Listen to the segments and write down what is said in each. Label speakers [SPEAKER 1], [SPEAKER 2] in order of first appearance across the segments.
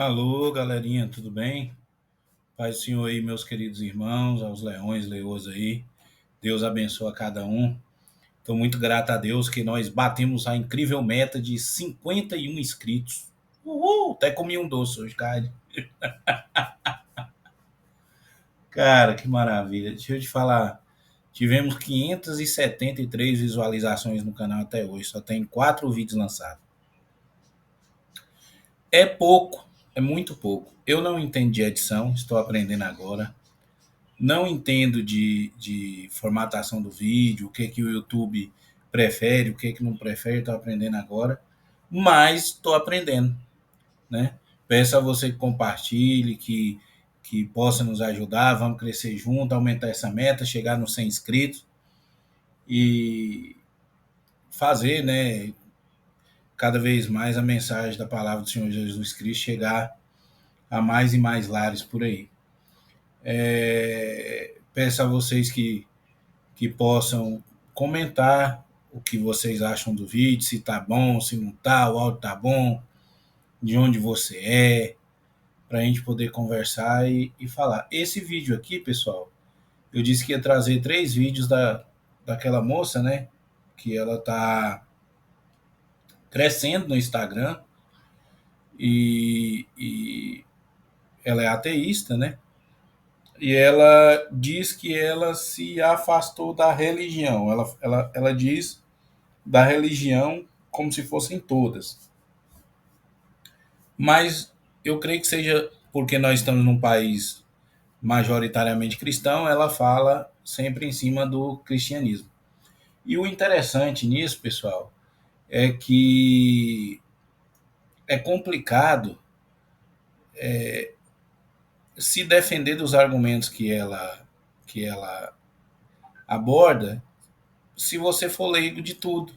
[SPEAKER 1] Alô, galerinha, tudo bem? Paz do Senhor aí, meus queridos irmãos, aos leões, leoas aí. Deus abençoe a cada um. Estou muito grato a Deus que nós batemos a incrível meta de 51 inscritos. Uhul! Até comi um doce hoje, cara. Cara, que maravilha. Deixa eu te falar. Tivemos 573 visualizações no canal até hoje. Só tem 4 vídeos lançados. É pouco, é muito pouco. Eu não entendo de edição, estou aprendendo agora. Não entendo de formatação do vídeo, o que, que o YouTube prefere, o que, que não prefere, estou aprendendo agora, mas estou aprendendo, né? Peço a você que compartilhe, que possa nos ajudar, vamos crescer junto, aumentar essa meta, chegar nos 100 inscritos e fazer, né, cada vez mais a mensagem da palavra do Senhor Jesus Cristo chegar a mais e mais lares por aí. Peço a vocês que possam comentar o que vocês acham do vídeo, se tá bom, se não tá, o áudio tá bom, de onde você é, para a gente poder conversar e falar. Esse vídeo aqui, pessoal, eu disse que ia trazer 3 vídeos daquela moça, né? Que ela tá crescendo no Instagram e ela é ateísta, né? E ela diz que ela se afastou da religião. Ela diz da religião como se fossem todas. Mas eu creio que seja porque nós estamos num país majoritariamente cristão, ela fala sempre em cima do cristianismo. E o interessante nisso, pessoal, é que é complicado se defender dos argumentos que ela aborda se você for leigo de tudo.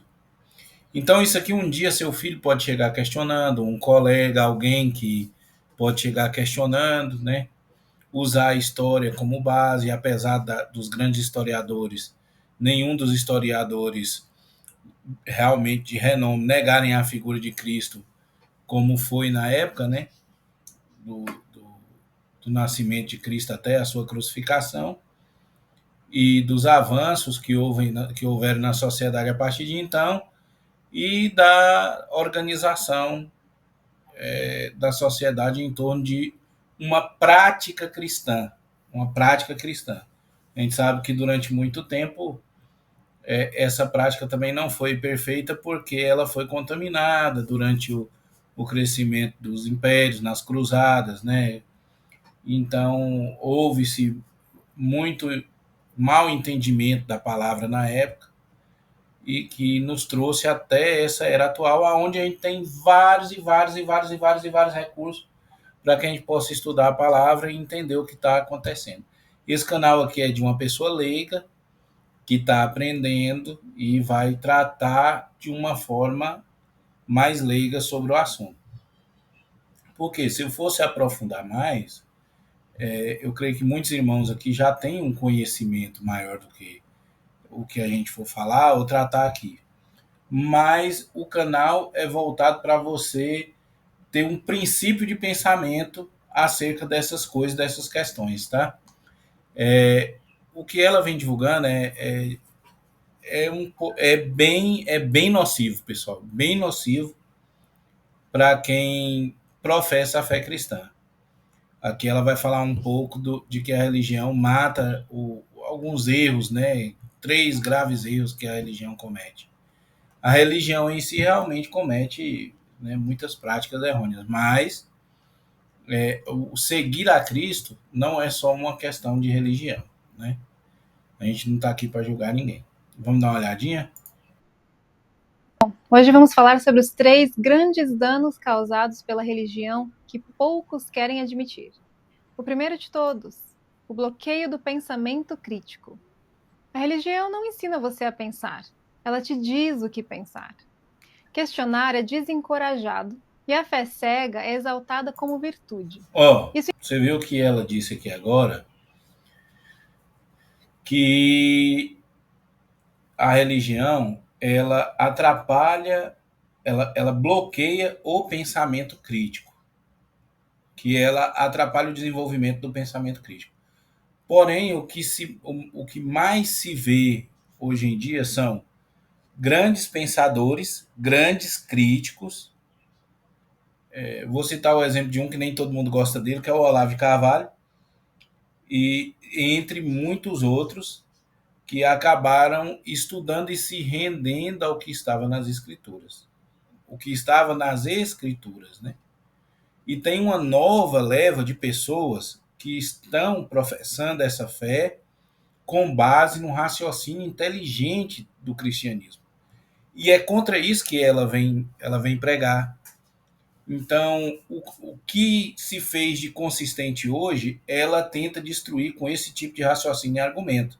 [SPEAKER 1] Então, isso aqui um dia seu filho pode chegar questionando, um colega, alguém que pode chegar questionando, né? Usar a história como base, apesar dos grandes historiadores, nenhum dos historiadores realmente de renome negarem a figura de Cristo, como foi na época, né? Do, do, do nascimento de Cristo até a sua crucificação e dos avanços que houveram na sociedade a partir de então e da organização da sociedade em torno de uma prática cristã, uma prática cristã. A gente sabe que durante muito tempo essa prática também não foi perfeita porque ela foi contaminada durante o crescimento dos impérios, nas cruzadas, né? Então houve-se muito mal entendimento da palavra na época e que nos trouxe até essa era atual, aonde a gente tem vários e vários e vários e vários e vários recursos para que a gente possa estudar a palavra e entender o que está acontecendo. Esse canal aqui é de uma pessoa leiga que está aprendendo e vai tratar de uma forma mais leiga sobre o assunto. Porque se eu fosse aprofundar mais, eu creio que muitos irmãos aqui já têm um conhecimento maior do que o que a gente for falar ou tratar aqui. Mas o canal é voltado para você ter um princípio de pensamento acerca dessas coisas, dessas questões, tá? O que ela vem divulgando é bem nocivo, pessoal, bem nocivo para quem professa a fé cristã. Aqui ela vai falar um pouco de que a religião mata alguns erros, né? 3 graves erros que a religião comete. A religião em si realmente comete, né, muitas práticas errôneas, mas o seguir a Cristo não é só uma questão de religião, né? A gente não está aqui para julgar ninguém. Vamos dar uma olhadinha?
[SPEAKER 2] Hoje vamos falar sobre os 3 grandes danos causados pela religião que poucos querem admitir. O primeiro de todos, o bloqueio do pensamento crítico. A religião não ensina você a pensar, ela te diz o que pensar. Questionar é desencorajado e a fé cega é exaltada como virtude.
[SPEAKER 1] Ó,
[SPEAKER 2] Isso
[SPEAKER 1] você viu o que ela disse aqui agora? Que a religião, ela atrapalha, ela bloqueia o pensamento crítico. que ela atrapalha o desenvolvimento do pensamento crítico. Porém, o que mais se vê hoje em dia são grandes pensadores, grandes críticos. Vou citar o exemplo de um que nem todo mundo gosta dele, que é o Olavo de Carvalho, e entre muitos outros que acabaram estudando e se rendendo ao que estava nas escrituras. O que estava nas escrituras, né? E tem uma nova leva de pessoas que estão professando essa fé com base no raciocínio inteligente do cristianismo. E é contra isso que ela vem pregar. Então, o que se fez de consistente hoje, ela tenta destruir com esse tipo de raciocínio e argumento.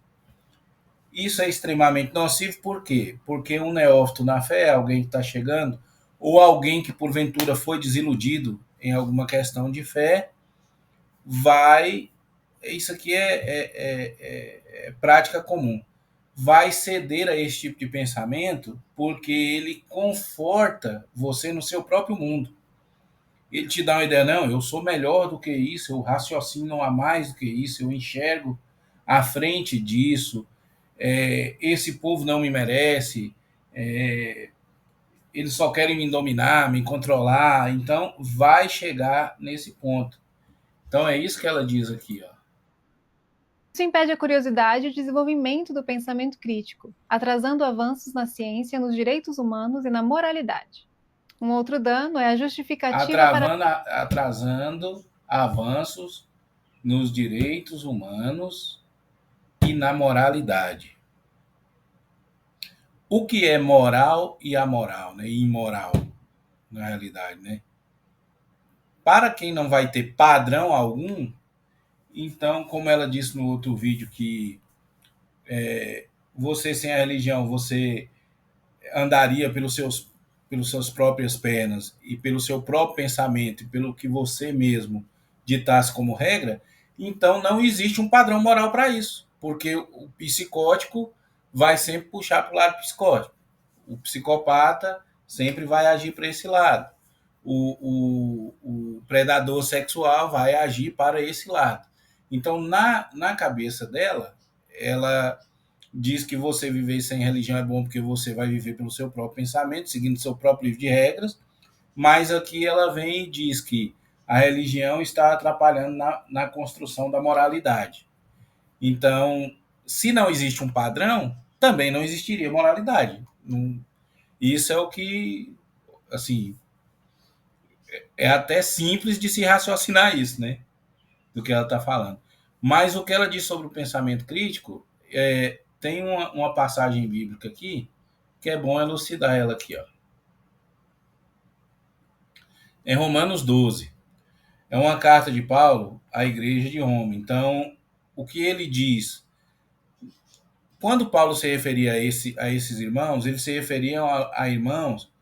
[SPEAKER 1] Isso é extremamente nocivo, por quê? Porque um neófito na fé, alguém que está chegando, ou alguém que porventura foi desiludido em alguma questão de fé, vai. Isso aqui é prática comum. Vai ceder a esse tipo de pensamento porque ele conforta você no seu próprio mundo. Ele te dá uma ideia, não, eu sou melhor do que isso, eu raciocino a mais do que isso, eu enxergo à frente disso, esse povo não me merece, eles só querem me dominar, me controlar, então vai chegar nesse ponto. Então é isso que ela diz aqui, ó.
[SPEAKER 2] Isso impede a curiosidade e o desenvolvimento do pensamento crítico, atrasando avanços na ciência, nos direitos humanos e na moralidade. Um outro dano é a justificativa para
[SPEAKER 1] Atrasando avanços nos direitos humanos e na moralidade. O que é moral e amoral, né? E imoral, na realidade, né? Para quem não vai ter padrão algum, então, como ela disse no outro vídeo, que você sem a religião, você andaria pelos seus próprias pernas e pelo seu próprio pensamento e pelo que você mesmo ditasse como regra, então não existe um padrão moral para isso, porque o psicótico vai sempre puxar para o lado psicótico, o psicopata sempre vai agir para esse lado, o predador sexual vai agir para esse lado. Então, na cabeça dela, ela diz que você viver sem religião é bom porque você vai viver pelo seu próprio pensamento, seguindo seu próprio livro de regras, mas aqui ela vem e diz que a religião está atrapalhando na construção da moralidade. Então, se não existe um padrão, também não existiria moralidade. Isso é o que, assim, é até simples de se raciocinar isso, né? Do que ela está falando. Mas o que ela diz sobre o pensamento crítico, tem uma passagem bíblica aqui que é bom elucidar ela aqui, ó. Em Romanos 12. É uma carta de Paulo à igreja de Roma. Então, o que ele diz? Quando Paulo se referia a esses irmãos, ele se referia a irmãos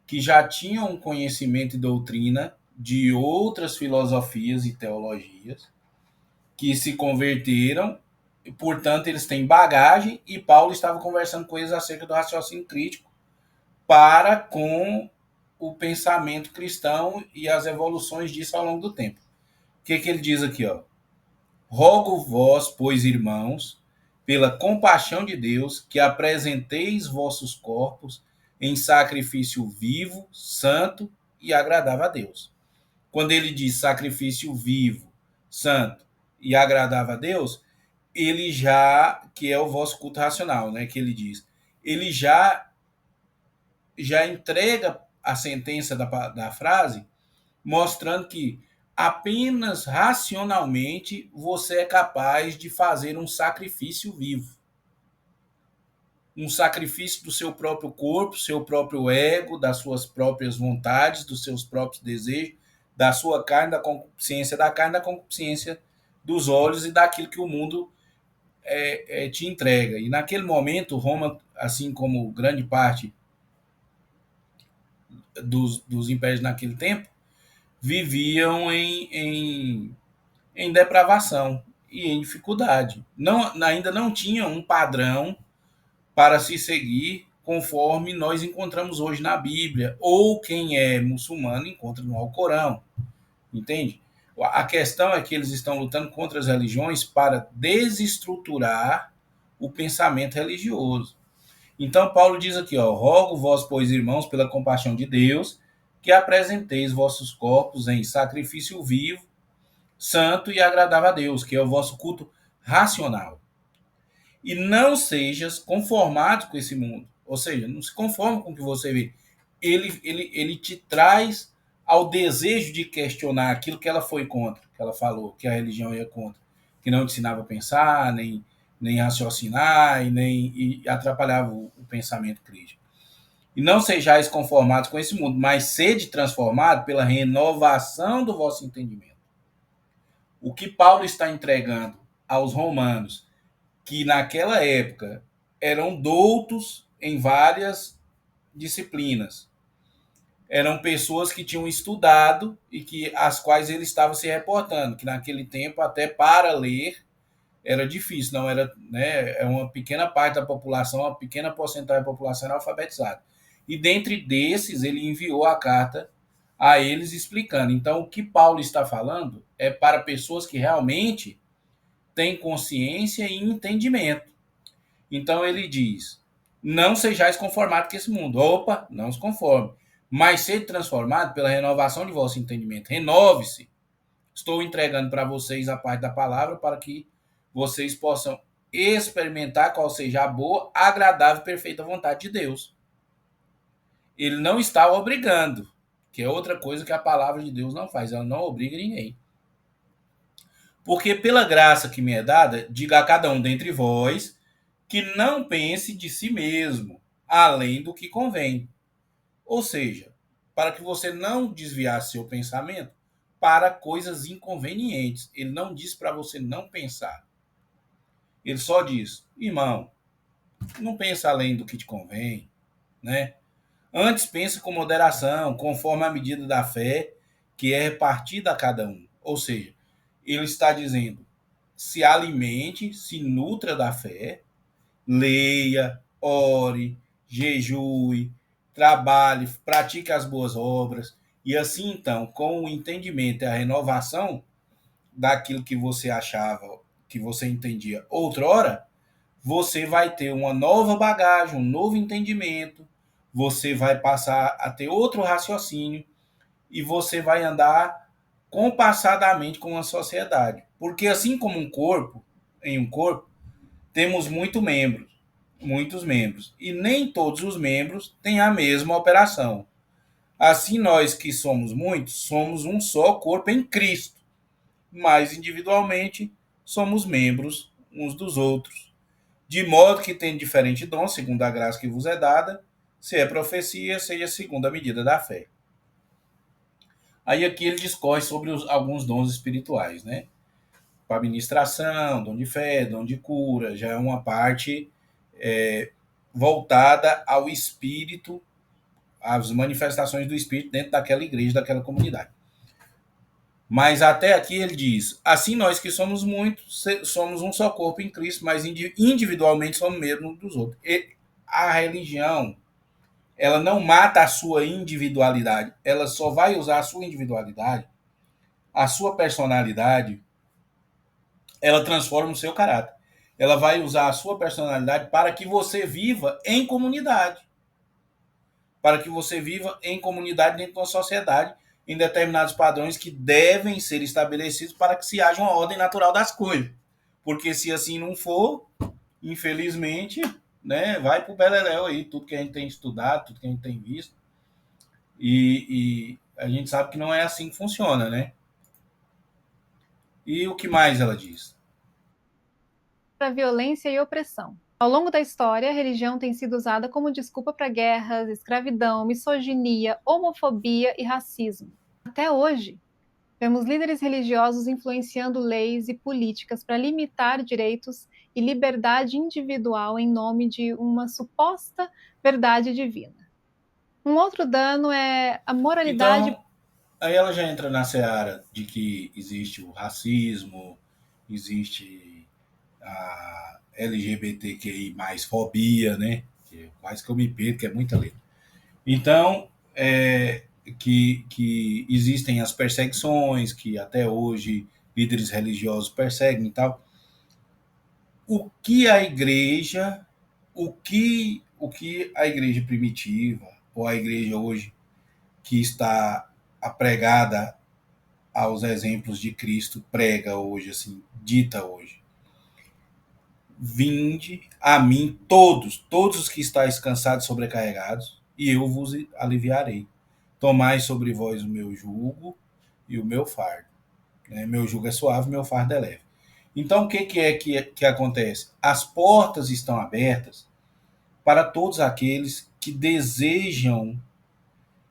[SPEAKER 1] que já tinham um conhecimento e doutrina de outras filosofias e teologias, que se converteram, e, portanto, eles têm bagagem, e Paulo estava conversando com eles acerca do raciocínio crítico para com o pensamento cristão e as evoluções disso ao longo do tempo. O que ele diz aqui, ó? Rogo vós, pois, irmãos, pela compaixão de Deus, que apresenteis vossos corpos em sacrifício vivo, santo e agradável a Deus. Quando ele diz sacrifício vivo, santo e agradável a Deus, ele já, que é o vosso culto racional, né, que ele diz, ele já entrega a sentença da frase, mostrando que apenas racionalmente você é capaz de fazer um sacrifício vivo. Um sacrifício do seu próprio corpo, seu próprio ego, das suas próprias vontades, dos seus próprios desejos, da sua carne, da concupiscência da carne, da concupiscência dos olhos e daquilo que o mundo te entrega. E naquele momento, Roma, assim como grande parte dos impérios naquele tempo, viviam em depravação e em dificuldade. Ainda não tinham um padrão para se seguir conforme nós encontramos hoje na Bíblia, ou quem é muçulmano encontra no Alcorão, entende? A questão é que eles estão lutando contra as religiões para desestruturar o pensamento religioso. Então, Paulo diz aqui, ó, rogo vós, pois, irmãos, pela compaixão de Deus, que apresenteis vossos corpos em sacrifício vivo, santo e agradável a Deus, que é o vosso culto racional. E não sejas conformado com esse mundo. Ou seja, não se conforme com o que você vê. Ele te traz ao desejo de questionar aquilo que ela foi contra, que ela falou, que a religião ia contra, que não te ensinava a pensar, nem raciocinar, e atrapalhava o pensamento crítico. E não sejais conformados com esse mundo, mas sede transformado pela renovação do vosso entendimento. O que Paulo está entregando aos romanos, que naquela época eram doutos em várias disciplinas, eram pessoas que tinham estudado e que as quais ele estava se reportando, que naquele tempo até para ler era difícil, não era, né, é uma pequena parte da população, uma pequena porcentagem da população era alfabetizada. E dentre desses ele enviou a carta a eles explicando. Então o que Paulo está falando é para pessoas que realmente têm consciência e entendimento. Então ele diz: não sejais conformados com esse mundo. Opa, não se conforme. Mas sede transformado pela renovação de vosso entendimento. Renove-se. Estou entregando para vocês a parte da palavra para que vocês possam experimentar qual seja a boa, agradável e perfeita vontade de Deus. Ele não está obrigando, que é outra coisa que a palavra de Deus não faz. Ela não obriga ninguém. Porque pela graça que me é dada, diga a cada um dentre vós que não pense de si mesmo, além do que convém. Ou seja, para que você não desviasse seu pensamento para coisas inconvenientes. Ele não diz para você não pensar. Ele só diz, irmão, não pensa além do que te convém, né? Antes pensa com moderação, conforme a medida da fé que é repartida a cada um. Ou seja, ele está dizendo, se alimente, se nutra da fé, leia, ore, jejue, trabalhe, pratique as boas obras, e assim então, com o entendimento e a renovação daquilo que você achava, que você entendia outrora, você vai ter uma nova bagagem, um novo entendimento, você vai passar a ter outro raciocínio e você vai andar compassadamente com a sociedade. Porque assim como um corpo, em um corpo, temos muitos membros, e nem todos os membros têm a mesma operação. Assim, nós que somos muitos, somos um só corpo em Cristo, mas individualmente somos membros uns dos outros. De modo que tem diferente dom, segundo a graça que vos é dada, se é profecia, seja segundo a medida da fé. Aí aqui ele discorre sobre alguns dons espirituais, né? Para administração, dom de fé, dom de cura, já é uma parte voltada ao espírito, às manifestações do espírito dentro daquela igreja, daquela comunidade. Mas até aqui ele diz: assim nós que somos muitos, somos um só corpo em Cristo, mas individualmente somos mesmo dos outros. E a religião, ela não mata a sua individualidade, ela só vai usar a sua individualidade, a sua personalidade, ela transforma o seu caráter. Ela vai usar a sua personalidade para que você viva em comunidade. Para que você viva em comunidade dentro de uma sociedade em determinados padrões que devem ser estabelecidos para que se haja uma ordem natural das coisas. Porque se assim não for, infelizmente, né, vai pro beleléu aí, tudo que a gente tem estudado, tudo que a gente tem visto. E a gente sabe que não é assim que funciona, né? E o que mais ela diz?
[SPEAKER 2] Para violência e opressão. Ao longo da história, a religião tem sido usada como desculpa para guerras, escravidão, misoginia, homofobia e racismo. Até hoje, vemos líderes religiosos influenciando leis e políticas para limitar direitos e liberdade individual em nome de uma suposta verdade divina. Um outro dano é a moralidade.
[SPEAKER 1] Então, aí ela já entra na seara de que existe o racismo, existe a LGBTQI mais fobia, né? Que é quase que eu me perco, que é muita letra. Então, que existem as perseguições, que até hoje líderes religiosos perseguem e tal. O que a igreja, o que a igreja primitiva, ou a igreja hoje, que está apregada aos exemplos de Cristo, prega hoje, assim, dita hoje. Vinde a mim todos os que estáis cansados e sobrecarregados, e eu vos aliviarei. Tomai sobre vós o meu jugo e o meu fardo. Né? Meu jugo é suave, meu fardo é leve. Então, o que é que acontece? As portas estão abertas para todos aqueles que desejam,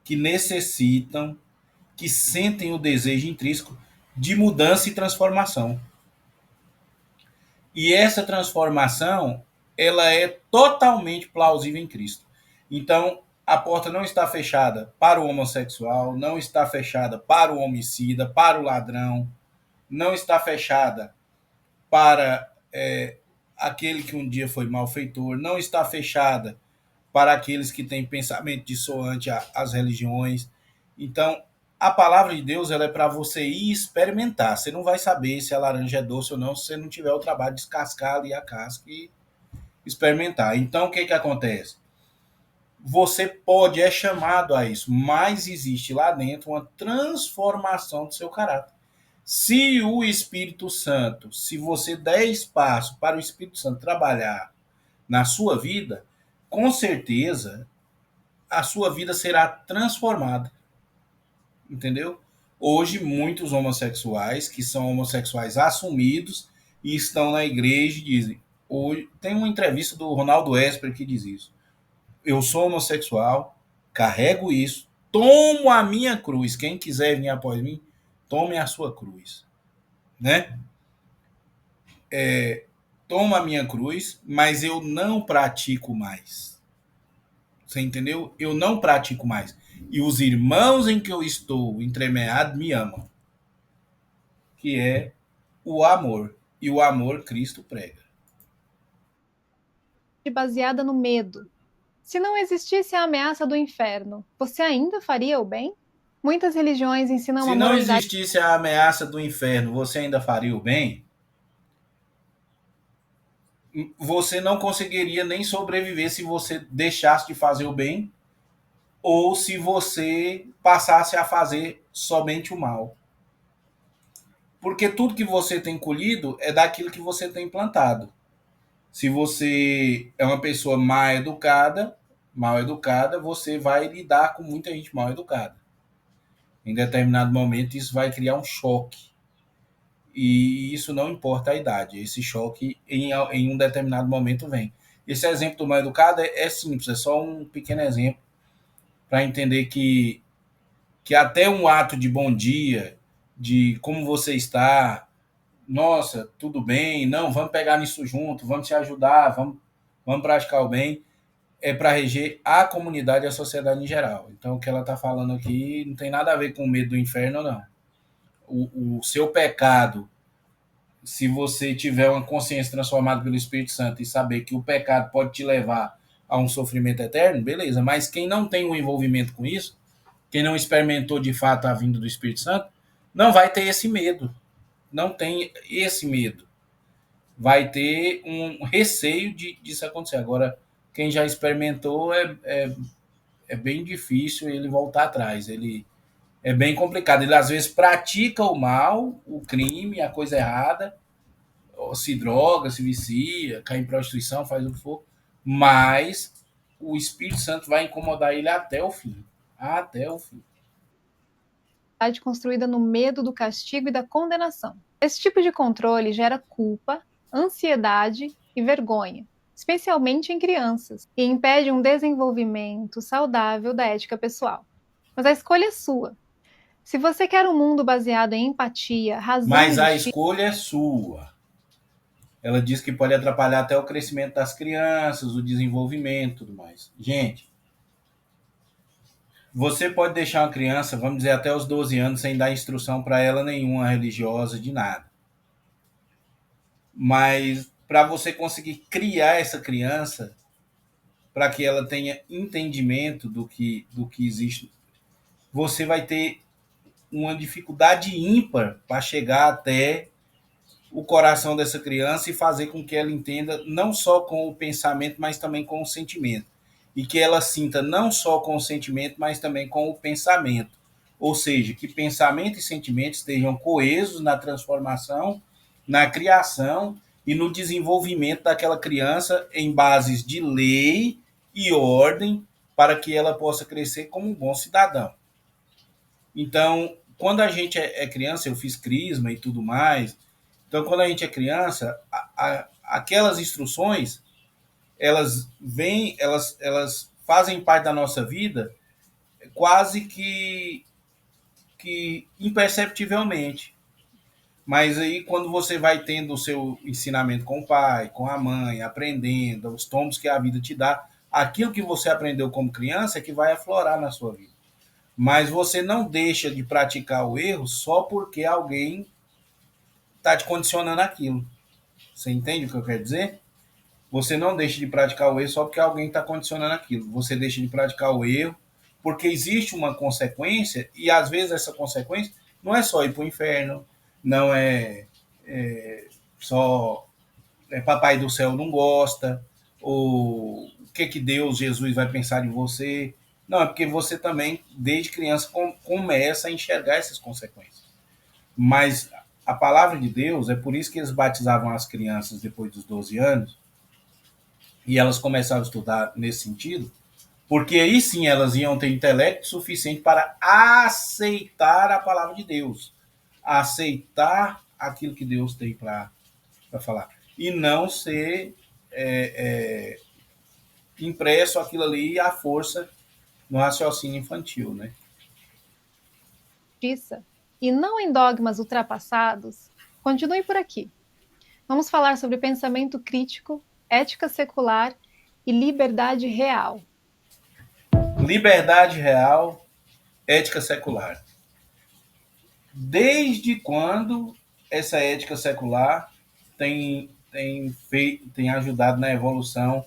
[SPEAKER 1] que necessitam, que sentem o desejo intrínseco de mudança e transformação. E essa transformação, ela é totalmente plausível em Cristo. Então, a porta não está fechada para o homossexual, não está fechada para o homicida, para o ladrão, não está fechada para aquele que um dia foi malfeitor, não está fechada para aqueles que têm pensamento dissoante às religiões. Então, a palavra de Deus ela é para você ir experimentar. Você não vai saber se a laranja é doce ou não se você não tiver o trabalho de descascar ali a casca e experimentar. Então, o que acontece? Você pode, é chamado a isso, mas existe lá dentro uma transformação do seu caráter. Se o Espírito Santo, se você der espaço para o Espírito Santo trabalhar na sua vida, com certeza a sua vida será transformada. Entendeu? Hoje, muitos homossexuais, que são homossexuais assumidos, e estão na igreja e dizem. Hoje, tem uma entrevista do Ronaldo Esper que diz isso. Eu sou homossexual, carrego isso, tomo a minha cruz. Quem quiser vir após mim, tome a sua cruz. Né? Toma a minha cruz, mas eu não pratico mais. Você entendeu? Eu não pratico mais. E os irmãos em que eu estou entremeado me amam. Que é o amor. E o amor Cristo prega.
[SPEAKER 2] Baseada no medo. Se não existisse a ameaça do inferno, você ainda faria o bem? Muitas religiões ensinam
[SPEAKER 1] Se
[SPEAKER 2] uma
[SPEAKER 1] não
[SPEAKER 2] moralidade.
[SPEAKER 1] existisse a ameaça do inferno, você ainda faria o bem? Você não conseguiria nem sobreviver se você deixasse de fazer o bem ou se você passasse a fazer somente o mal. Porque tudo que você tem colhido é daquilo que você tem plantado. Se você é uma pessoa mal educada, você vai lidar com muita gente mal educada. Em determinado momento, isso vai criar um choque. E isso não importa a idade. Esse choque, em um determinado momento, vem. Esse exemplo do mal educado é simples, é só um pequeno exemplo para entender que até um ato de bom dia, de como você está, nossa, tudo bem, não, vamos pegar nisso junto, vamos se ajudar, vamos praticar o bem, é para reger a comunidade e a sociedade em geral. Então, o que ela está falando aqui não tem nada a ver com o medo do inferno, não. O seu pecado, se você tiver uma consciência transformada pelo Espírito Santo e saber que o pecado pode te levar a um sofrimento eterno, beleza. Mas quem não tem um envolvimento com isso, quem não experimentou de fato a vinda do Espírito Santo, não vai ter esse medo. Não tem esse medo. Vai ter um receio disso acontecer. Agora, quem já experimentou é bem difícil ele voltar atrás. Ele é bem complicado. Ele às vezes pratica o mal, o crime, a coisa errada, se droga, se vicia, cai em prostituição, faz o que for, mas o Espírito Santo vai incomodar ele até o fim. Até o fim.
[SPEAKER 2] Construída no medo do castigo e da condenação. Esse tipo de controle gera culpa, ansiedade e vergonha, especialmente em crianças, e impede um desenvolvimento saudável da ética pessoal. Mas a escolha é sua. Se você quer um mundo baseado em empatia, razão e
[SPEAKER 1] Mas a
[SPEAKER 2] justiça,
[SPEAKER 1] escolha é sua. Ela diz que pode atrapalhar até o crescimento das crianças, o desenvolvimento e tudo mais. Gente, você pode deixar uma criança, vamos dizer, até os 12 anos, sem dar instrução para ela nenhuma religiosa, de nada. Mas para você conseguir criar essa criança, para que ela tenha entendimento do que existe você vai ter uma dificuldade ímpar para chegar até o coração dessa criança e fazer com que ela entenda não só com o pensamento, mas também com o sentimento. E que ela sinta não só com o sentimento, mas também com o pensamento. Ou seja, que pensamento e sentimento estejam coesos na transformação, na criação e no desenvolvimento daquela criança em bases de lei e ordem para que ela possa crescer como um bom cidadão. Então, quando a gente é criança, eu fiz crisma e tudo mais. Então, quando a gente é criança, aquelas instruções, elas vêm, elas fazem parte da nossa vida quase que imperceptivelmente. Mas aí, quando você vai tendo o seu ensinamento com o pai, com a mãe, aprendendo os tombos que a vida te dá, aquilo que você aprendeu como criança é que vai aflorar na sua vida. Mas você não deixa de praticar o erro só porque alguém está te condicionando aquilo. Você entende o que eu quero dizer? Você não deixa de praticar o erro só porque alguém está condicionando aquilo. Você deixa de praticar o erro porque existe uma consequência e às vezes essa consequência não é só ir para o inferno, não é só papai do céu não gosta, ou o que Deus, Jesus vai pensar de você. Não, é porque você também, desde criança, começa a enxergar essas consequências. Mas a palavra de Deus, é por isso que eles batizavam as crianças depois dos 12 anos, e elas começavam a estudar nesse sentido, porque aí sim elas iam ter intelecto suficiente para aceitar a palavra de Deus, aceitar aquilo que Deus tem para falar, e não ser impresso aquilo ali à força no raciocínio infantil, né?
[SPEAKER 2] Justiça, e não em dogmas ultrapassados, continue por aqui. Vamos falar sobre pensamento crítico, ética secular e liberdade real.
[SPEAKER 1] Liberdade real, ética secular. Desde quando essa ética secular tem ajudado na evolução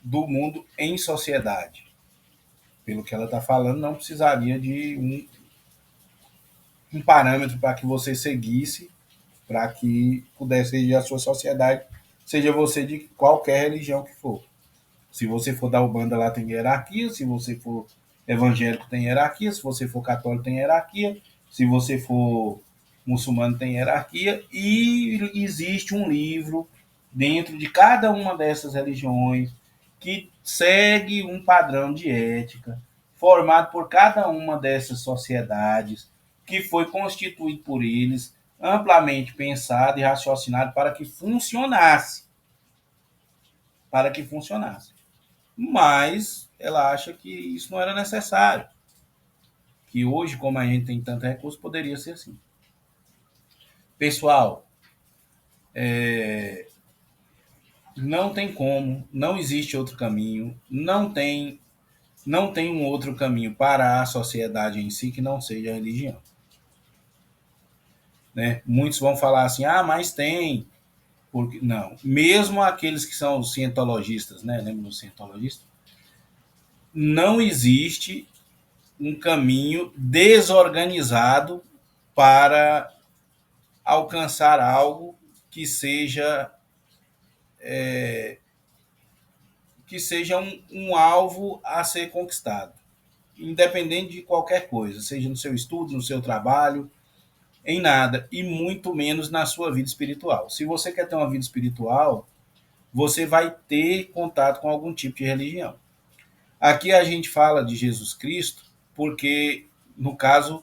[SPEAKER 1] do mundo em sociedade? Pelo que ela está falando, não precisaria de um parâmetro para que você seguisse, para que pudesse seguir a sua sociedade, seja você de qualquer religião que for. Se você for da Ubanda, lá tem hierarquia. Se você for evangélico, tem hierarquia. Se você for católico, tem hierarquia. Se você for muçulmano, tem hierarquia. E existe um livro dentro de cada uma dessas religiões que segue um padrão de ética formado por cada uma dessas sociedades, que foi constituído por eles, amplamente pensado e raciocinado para que funcionasse. Para que funcionasse. Mas ela acha que isso não era necessário. Que hoje, como a gente tem tanto recurso, poderia ser assim. Pessoal, não tem como, não existe outro caminho, não tem um outro caminho para a sociedade em si que não seja a religião. Né? Muitos vão falar assim, mas tem. Porque, não, mesmo aqueles que são os cientologistas, né? Lembra dos cientologistas? Não existe um caminho desorganizado para alcançar algo que seja um alvo a ser conquistado, independente de qualquer coisa, seja no seu estudo, no seu trabalho, em nada, e muito menos na sua vida espiritual. Se você quer ter uma vida espiritual, você vai ter contato com algum tipo de religião. Aqui a gente fala de Jesus Cristo porque, no caso,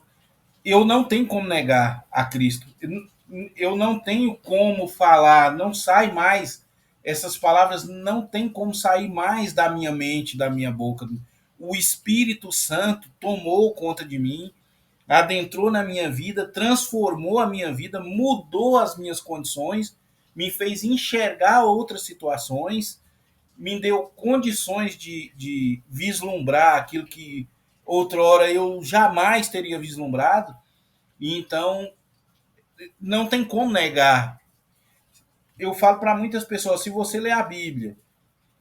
[SPEAKER 1] eu não tenho como negar a Cristo. Eu não tenho como falar, não sai mais. Essas palavras não tem como sair mais da minha mente, da minha boca. O Espírito Santo tomou conta de mim, adentrou na minha vida, transformou a minha vida, mudou as minhas condições, me fez enxergar outras situações, me deu condições de vislumbrar aquilo que outrora eu jamais teria vislumbrado. E então, não tem como negar. Eu falo para muitas pessoas, se você ler a Bíblia,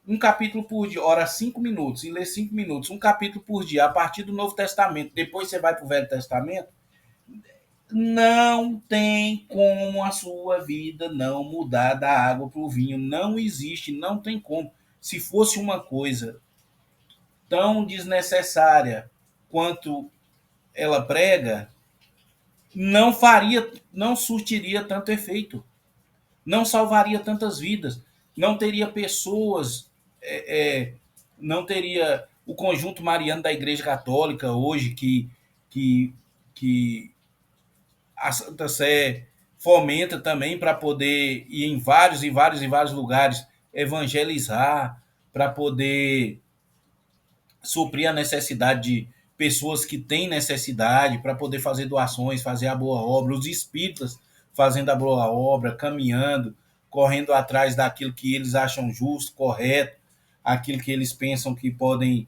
[SPEAKER 1] um capítulo por dia, ora 5 minutos, e lê 5 minutos, um capítulo por dia, a partir do Novo Testamento, depois você vai para o Velho Testamento, não tem como a sua vida não mudar da água para o vinho. Não existe, não tem como. Se fosse uma coisa tão desnecessária quanto ela prega, não faria, não surtiria tanto efeito, não salvaria tantas vidas, não teria pessoas, não teria o conjunto mariano da Igreja Católica hoje que, que a Santa Sé fomenta também para poder ir em vários e vários e vários lugares evangelizar, para poder suprir a necessidade de pessoas que têm necessidade, para poder fazer doações, fazer a boa obra, os espíritas fazendo a boa obra, caminhando, correndo atrás daquilo que eles acham justo, correto, aquilo que eles pensam que podem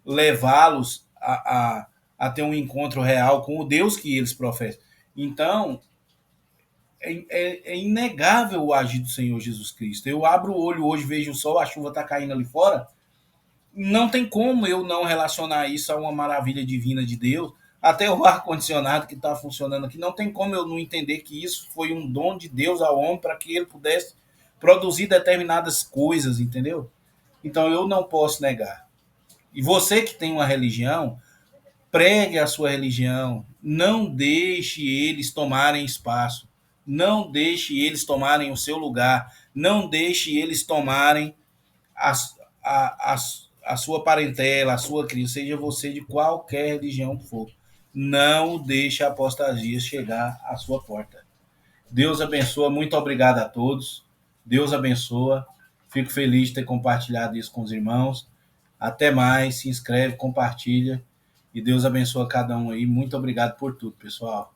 [SPEAKER 1] levá-los a ter um encontro real com o Deus que eles professam. Então, é inegável o agir do Senhor Jesus Cristo. Eu abro o olho hoje, vejo o sol, a chuva está caindo ali fora. Não tem como eu não relacionar isso a uma maravilha divina de Deus. Até o ar-condicionado que está funcionando aqui, não tem como eu não entender que isso foi um dom de Deus ao homem para que ele pudesse produzir determinadas coisas, entendeu? Então eu não posso negar. E você que tem uma religião, pregue a sua religião, não deixe eles tomarem espaço, não deixe eles tomarem o seu lugar, não deixe eles tomarem a, a, a sua parentela, a sua criança, seja você de qualquer religião for. Não deixe a apostasia chegar à sua porta. Deus abençoa, muito obrigado a todos. Deus abençoa. Fico feliz de ter compartilhado isso com os irmãos. Até mais, se inscreve, compartilha. E Deus abençoa cada um aí. Muito obrigado por tudo, pessoal.